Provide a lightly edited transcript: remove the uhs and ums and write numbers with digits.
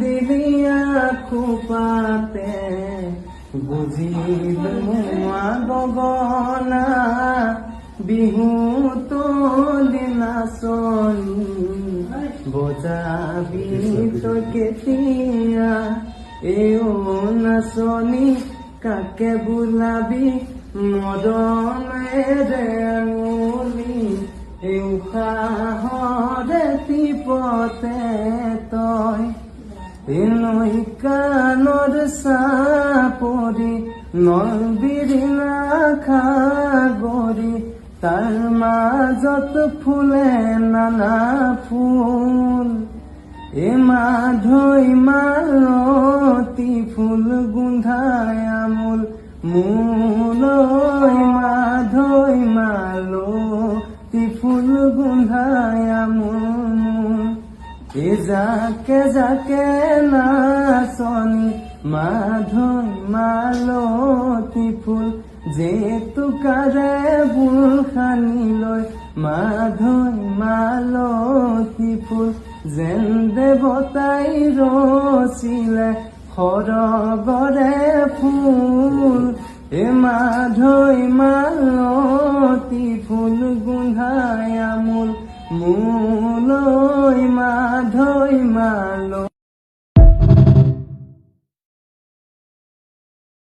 দিলিয়া খোপাতে বুজিল মোৱা গগনা বিহু তলি নাচনি বজাবি তই কেতিয়া এও নাচনি কাকে বোলাবি মদনেৰে আঙুলি উশাহৰে টিপতে তই নৈ কাণৰ চাপৰি নলবিৰিণা খাগৰি তাৰ মাজত ফুলে নানা ফুল মাধৈ মালতী ফুল গোন্ধাই আমোল মোলৈ মাধৈ মালতী ফুল গোন্ধাই আমোল জাকে জাকে নাচনি মাধৈ মালতী ফুল জেতুকাৰে বুল সানি লৈ মাধৈ মালতী ফুল যেন দেৱতাই ৰচিলে সৰগৰে ফুল মাধৈ মালতী ফুল গোন্ধাই আমোল মোলৈ